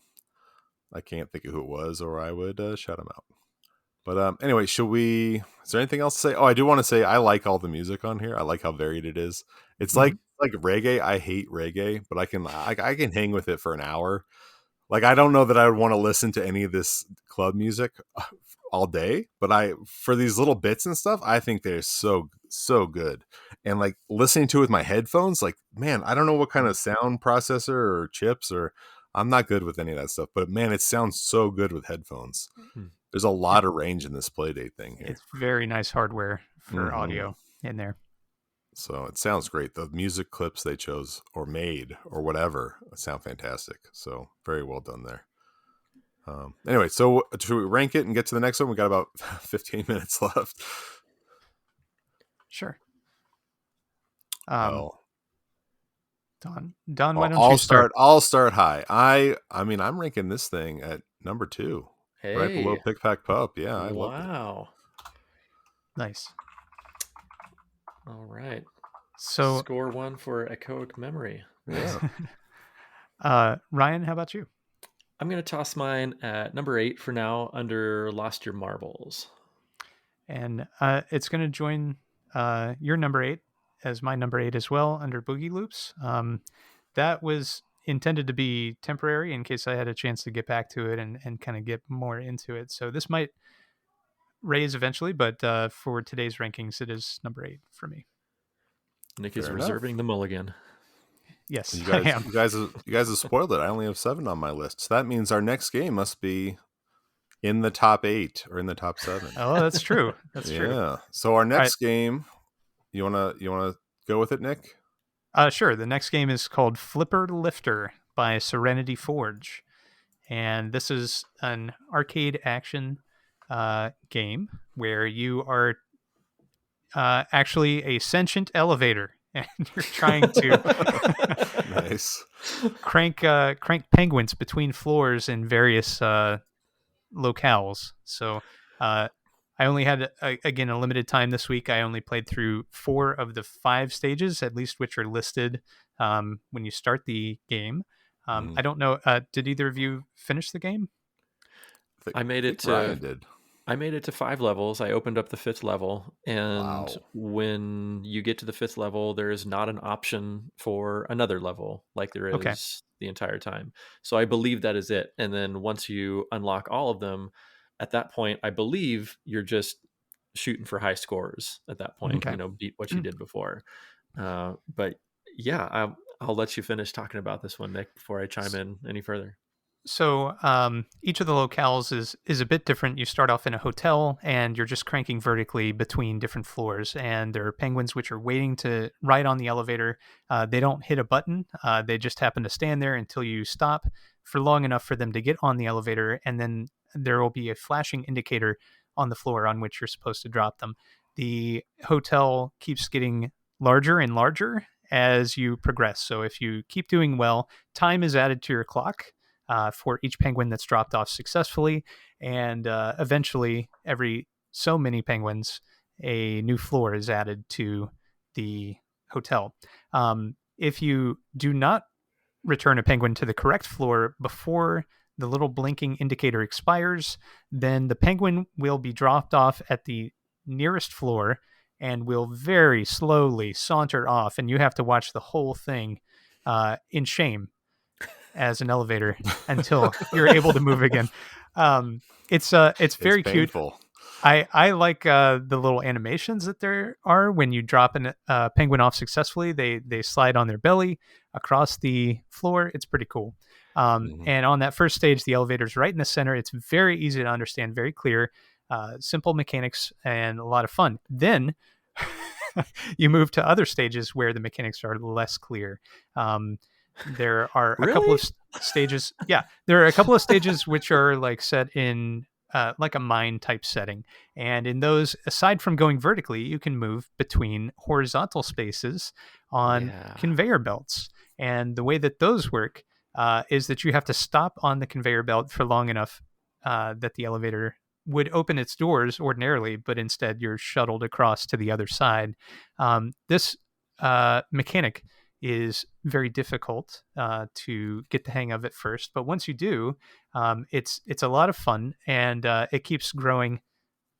I can't think of who it was, or I would shout him out. But anyway, is there anything else to say? Oh, I do want to say I like all the music on here. I like how varied it is. It's like reggae. I hate reggae, but I can hang with it for an hour. Like, I don't know that I would want to listen to any of this club music all day, but for these little bits and stuff, I think they're so good. And like listening to it with my headphones, like, man, I don't know what kind of sound processor or chips, or I'm not good with any of that stuff, but man, it sounds so good with headphones. There's a lot of range in this Playdate thing here. It's very nice hardware for audio in there. So it sounds great. The music clips they chose or made or whatever sound fantastic. So very well done there. Anyway, so should we rank it and get to the next one? We got about 15 minutes left. Sure. Don, why don't you start? I'll start high. I mean, I'm ranking this thing at number 2. Hey. Right below Pick Pack Pup. Yeah, I love it. Wow. Nice. All right. So score 1 for Echoic Memory. Yeah. Ryan, how about you? I'm going to toss mine at number 8 for now, under Lost Your Marbles. And it's going to join your number 8 as my number 8 as well, under Boogie Loops. That was intended to be temporary in case I had a chance to get back to it and kind of get more into it. So this might raise eventually, but for today's rankings, it is number 8 for me. Nick is reserving the mulligan. Yes, I am. You guys have spoiled it. I only have 7 on my list. So that means our next game must be in the top 8 or in the top 7. Oh, that's true. That's true. Yeah. So our All right. next game, you wanna go with it, Nick? Sure. The next game is called Flipper Lifter by Serenity Forge. And this is an arcade action game where you are actually a sentient elevator. And you're trying to Nice. crank penguins between floors in various locales. So I only had again a limited time this week. I only played through 4 of the 5 stages, at least which are listed when you start the game. I don't know. Did either of you finish the game? I made it Ryan to did. I made it to 5 levels. I opened up the 5th level, and Wow. when you get to the 5th level, there is not an option for another level like there Okay. is the entire time. So I believe that is it. And then once you unlock all of them, at that point, I believe you're just shooting for high scores at that point, Okay. beat what you did before. But yeah, I'll let you finish talking about this one, Nick, before I chime in any further. So each of the locales is a bit different. You start off in a hotel, and you're just cranking vertically between different floors. And there are penguins which are waiting to ride on the elevator. They don't hit a button. They just happen to stand there until you stop for long enough for them to get on the elevator, and then there will be a flashing indicator on the floor on which you're supposed to drop them. The hotel keeps getting larger and larger as you progress. So if you keep doing well, time is added to your clock for each penguin that's dropped off successfully. And eventually, every so many penguins, a new floor is added to the hotel. If you do not return a penguin to the correct floor before the little blinking indicator expires, then the penguin will be dropped off at the nearest floor and will very slowly saunter off. And you have to watch the whole thing in shame as an elevator until you're able to move again. It's very cute. Painful. I like the little animations that there are when you drop a penguin off successfully. They slide on their belly across the floor. It's pretty cool. And on that first stage, the elevator's right in the center. It's very easy to understand, very clear, simple mechanics, and a lot of fun. Then you move to other stages where the mechanics are less clear. There are a couple of stages. Yeah, there are a couple of stages which are like set in like a mine type setting. And in those, aside from going vertically, you can move between horizontal spaces on conveyor belts. And the way that those work is that you have to stop on the conveyor belt for long enough that the elevator would open its doors ordinarily, but instead you're shuttled across to the other side. This mechanic is very difficult to get the hang of at first, but once you do, it's a lot of fun, and it keeps growing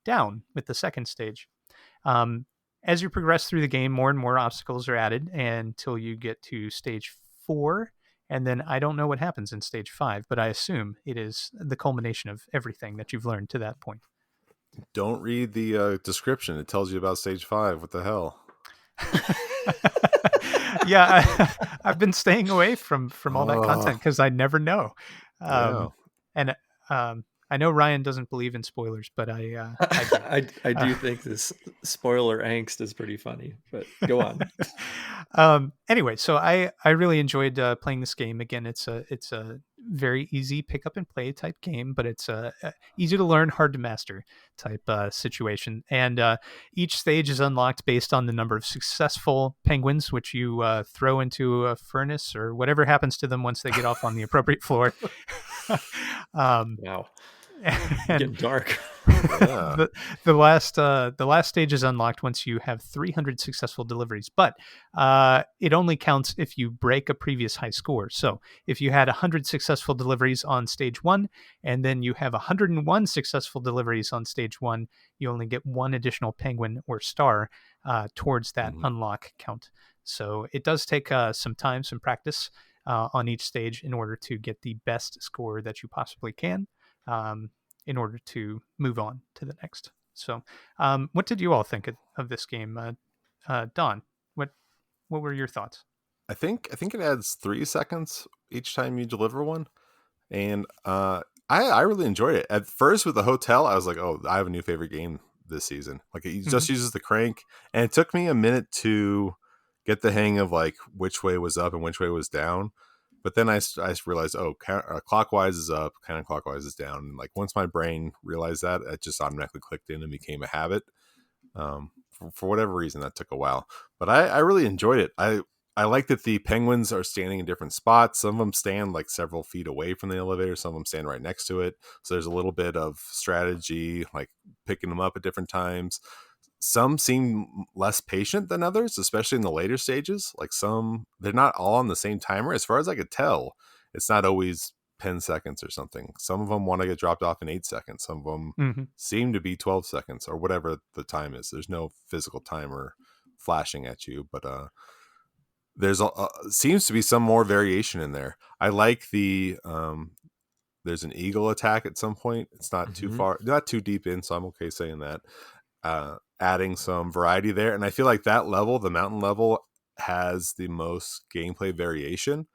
down with the second stage. As you progress through the game, more and more obstacles are added until you get to stage 4, and then I don't know what happens in stage 5, but I assume it is the culmination of everything that you've learned to that point. Don't read the description. It tells you about stage 5. What the hell? Yeah, I've been staying away from all that content because I never know. And I know Ryan doesn't believe in spoilers, but I do. I do think this spoiler angst is pretty funny, but go on. Anyway, so I really enjoyed playing this game. Again, it's a very easy pick up and play type game, but it's a easy to learn, hard to master type situation. And each stage is unlocked based on the number of successful penguins, which you throw into a furnace or whatever happens to them once they get off on the appropriate floor. Wow. Getting dark. The last stage is unlocked once you have 300 successful deliveries, but it only counts if you break a previous high score. So if you had 100 successful deliveries on stage 1, and then you have 101 successful deliveries on stage 1, you only get 1 additional penguin or star towards that unlock count. So it does take some time, some practice on each stage in order to get the best score that you possibly can. In order to move on to the next. So, what did you all think of this game, Don? What were your thoughts? I think it adds 3 seconds each time you deliver one, and I really enjoyed it. At first with the hotel, I was like, oh, I have a new favorite game this season. Like it just uses the crank, and it took me a minute to get the hang of like which way was up and which way was down. But then I realized, oh, clockwise is up, counterclockwise is down. And like once my brain realized that, it just automatically clicked in and became a habit. For whatever reason, that took a while, but I really enjoyed it. I like that the penguins are standing in different spots. Some of them stand like several feet away from the elevator. Some of them stand right next to it. So there's a little bit of strategy, like picking them up at different times. Some seem less patient than others, especially in the later stages. Like they're not all on the same timer. As far as I could tell, it's not always 10 seconds or something. Some of them want to get dropped off in 8 seconds. Some of them seem to be 12 seconds or whatever the time is. There's no physical timer flashing at you, but there's seems to be some more variation in there. I like the there's an eagle attack at some point. It's not too far, not too deep in, so I'm okay saying that. Adding some variety there, and I feel like that level, the mountain level, has the most gameplay variation.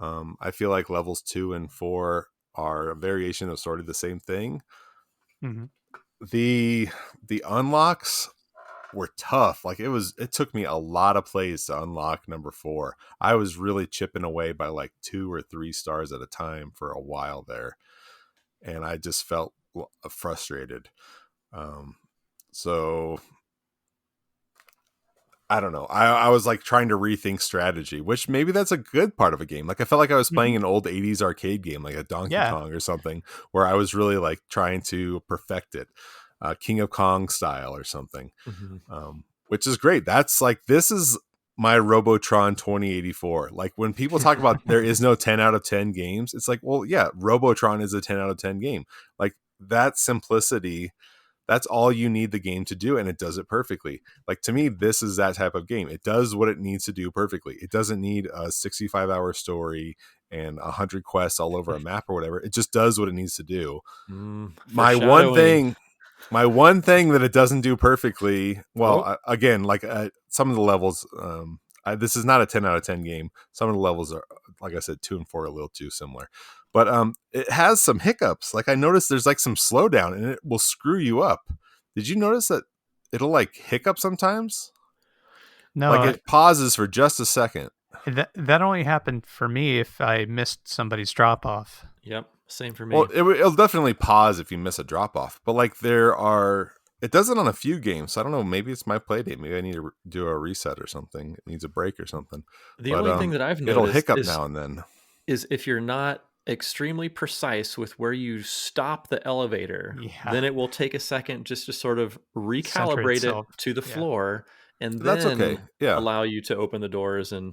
I feel like levels 2 and 4 are a variation of sort of the same thing. The unlocks were tough. Like it took me a lot of plays to unlock number 4. I was really chipping away by like 2 or 3 stars at a time for a while there, and I just felt frustrated. So I don't know. I was like trying to rethink strategy, which maybe that's a good part of a game. Like I felt like I was playing an old 80s arcade game, like a Donkey Kong or something, where I was really like trying to perfect it. King of Kong style or something, which is great. That's like, this is my Robotron 2084. Like when people talk about there is no 10 out of 10 games, it's like, well, yeah, Robotron is a 10 out of 10 game. Like that simplicity, that's all you need the game to do, and it does it perfectly. Like to me, this is that type of game. It does what it needs to do perfectly. It doesn't need a 65-hour story and 100 quests all over a map or whatever. It just does what it needs to do. My one thing that it doesn't do perfectly, well, again, like some of the levels, this is not a 10 out of 10 game. Some of the levels are, like I said, 2 and 4 are a little too similar. But it has some hiccups. Like I noticed there's like some slowdown and it will screw you up. Did you notice that it'll like hiccup sometimes? No. Like it pauses for just a second. That only happened for me if I missed somebody's drop off. Yep. Same for me. Well, it'll definitely pause if you miss a drop off. But like it does it on a few games. So I don't know. Maybe it's my playdate. Maybe I need to do a reset or something. It needs a break or something. The only thing that I've noticed it'll hiccup now and then is if you're not extremely precise with where you stop the elevator, then it will take a second just to sort of recalibrate it to the floor, and then that's okay. Allow you to open the doors and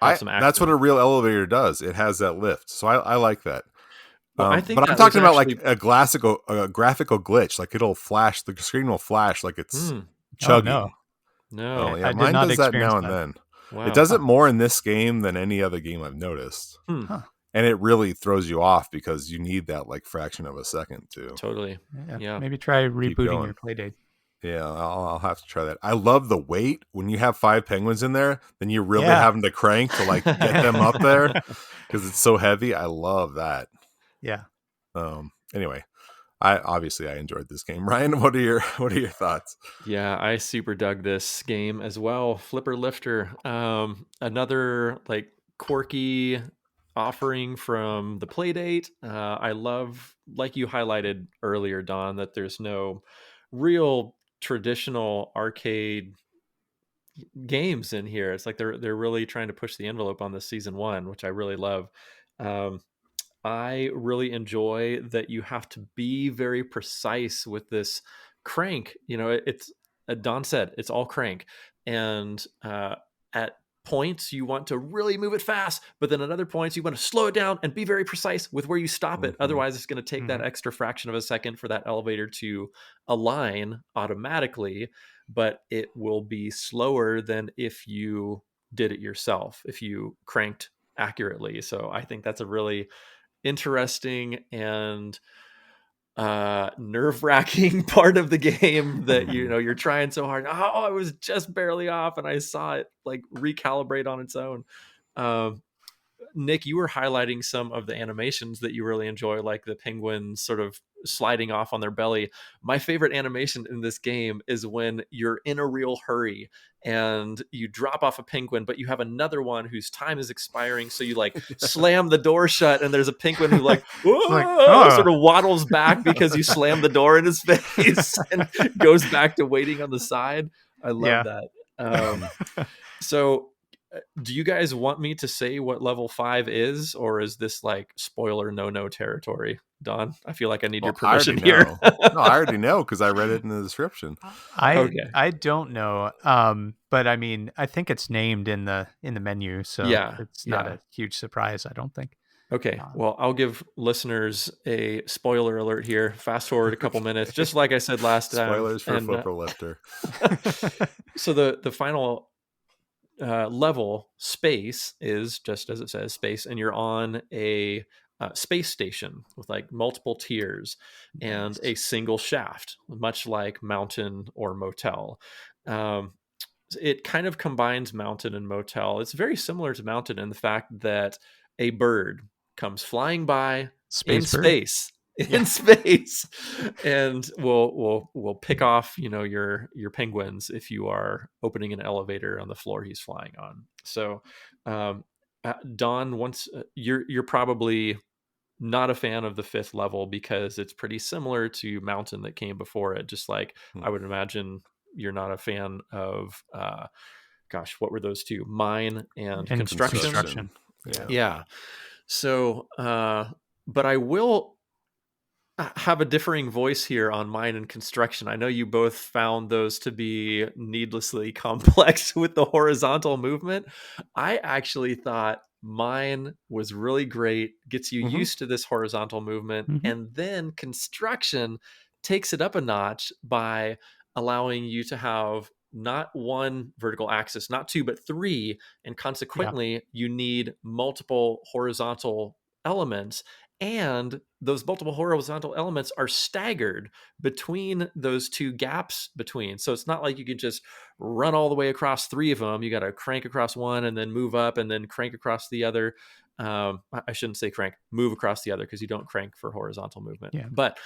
have some action. That's what a real elevator does. It has that lift, so I like that. Well, I think but I'm talking about like a graphical glitch. Like it'll flash, the screen will flash like it's chugging. No, oh, yeah, mine does that now and then. Wow. It does it more in this game than any other game I've noticed. And it really throws you off because you need that like fraction of a second to totally. Yeah. Maybe try rebooting your Playdate. Yeah, I'll have to try that. I love the weight. When you have 5 penguins in there, then you're really having to crank to like get them up there because it's so heavy. I love that. Yeah. Anyway, I enjoyed this game. Ryan, what are your thoughts? Yeah, I super dug this game as well. Flipper Lifter, another like quirky offering from the Playdate. I love, like you highlighted earlier, Don, that there's no real traditional arcade games in here. It's like they're really trying to push the envelope on this season 1, which I really love. I really enjoy that you have to be very precise with this crank. It's Don said, it's all crank, and at points you want to really move it fast, but then at other points you want to slow it down and be very precise with where you stop it. Otherwise it's going to take that extra fraction of a second for that elevator to align automatically, but it will be slower than if you did it yourself, if you cranked accurately. So I think that's a really interesting and nerve-wracking part of the game that you're trying so hard. I was just barely off and I saw it like recalibrate on its own. Nick, you were highlighting some of the animations that you really enjoy, like the penguins sort of sliding off on their belly. My favorite animation in this game is when you're in a real hurry and you drop off a penguin, but you have another one whose time is expiring. So you like slam the door shut, and there's a penguin who like, sort of waddles back because you slammed the door in his face and goes back to waiting on the side. I love that. So do you guys want me to say what level 5 is, or is this like spoiler no territory? Don, I feel like I need your permission here. No, I already know because I read it in the description. I don't know, but I mean, I think it's named in the menu, so it's not a huge surprise, I don't think. Okay, well, I'll give listeners a spoiler alert here. Fast forward a couple minutes, just like I said last time. Spoilers for Flipper Lifter. So the final level, space, is just as it says, space, and you're on a space station with like multiple tiers and a single shaft, much like Mountain or Motel. It kind of combines Mountain and Motel. It's very similar to Mountain in the fact that a bird comes flying by in space, and we'll pick off, you know, your penguins if you are opening an elevator on the floor he's flying on. So Don, once you're probably not a fan of the 5th level because it's pretty similar to Mountain that came before it, just like I would imagine you're not a fan of what were those two, Mine and Construction. Yeah. So but I will have a differing voice here on Mine and Construction. I know you both found those to be needlessly complex with the horizontal movement. I actually thought Mine was really great, gets you used to this horizontal movement, and then Construction takes it up a notch by allowing you to have not one vertical axis, not two, but 3, and consequently you need multiple horizontal elements, and those multiple horizontal elements are staggered between those 2 gaps between. So it's not like you can just run all the way across 3 of them. You got to crank across one and then move up and then crank across the other. I shouldn't say crank, move across the other, because you don't crank for horizontal movement. But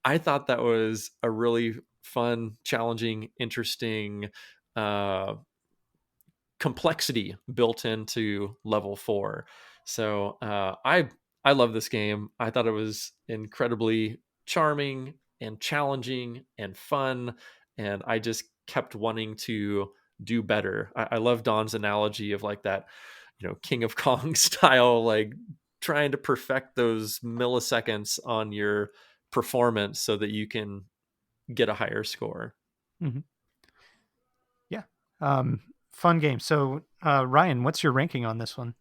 I thought that was a really fun, challenging, interesting complexity built into level 4. So I love this game. I thought it was incredibly charming and challenging and fun, and I just kept wanting to do better. I love Don's analogy of like that, you know, King of Kong style, like trying to perfect those milliseconds on your performance so that you can get a higher score. Fun game. So Ryan, what's your ranking on this one?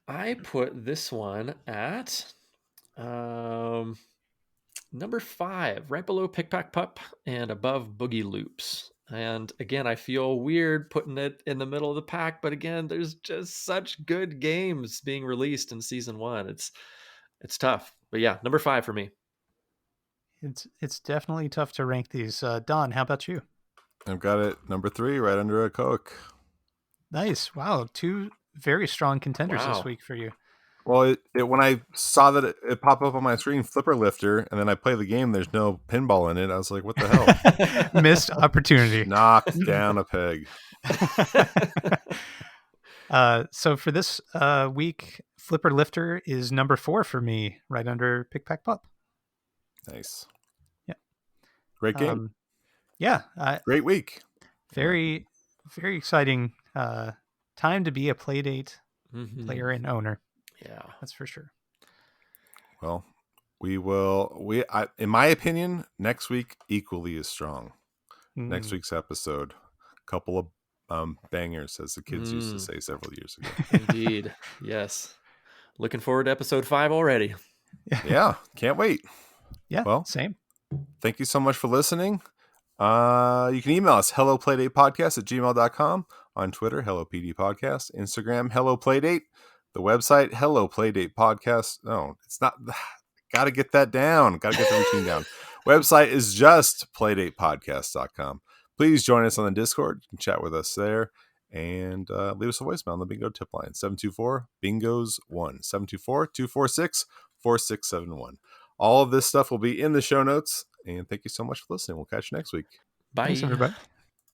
I put this one at number 5, right below Pick Pack Pup and above Boogie Loops. And again, I feel weird putting it in the middle of the pack, but again, there's just such good games being released in season 1. It's tough, but yeah, number 5 for me. It's definitely tough to rank these. Don, how about you? I've got it number 3, right under Echoic. Nice. Wow, 2 very strong contenders this week for you. Well, when I saw that it popped up on my screen, Flipper Lifter, and then I play the game, there's no pinball in it. I was like, what the hell? Missed opportunity. Knocked down a peg. So for this week, Flipper Lifter is number 4 for me, right under Pick Pack Pup. Nice. Yeah. Great game. Great week. Very, very exciting time to be a Playdate player and owner. Yeah, that's for sure. Well, in my opinion, next week equally as strong. Next week's episode, couple of bangers, as the kids used to say several years ago. Indeed. Yes. Looking forward to episode 5 already. Yeah. Can't wait. Yeah. Well, same. Thank you so much for listening. You can email us helloplaydatepodcast@gmail.com, on Twitter, HelloPDPodcast, Instagram, HelloPlaydate, the website, HelloPlaydatePodcast. No, it's not. Got to get that down. Got to get the routine down. Website is just playdatepodcast.com. Please join us on the Discord. You can chat with us there. And leave us a voicemail on the Bingo tip line, 724-BINGOS-1, 724-246-4671. All of this stuff will be in the show notes. And thank you so much for listening. We'll catch you next week. Bye. Thanks, everybody.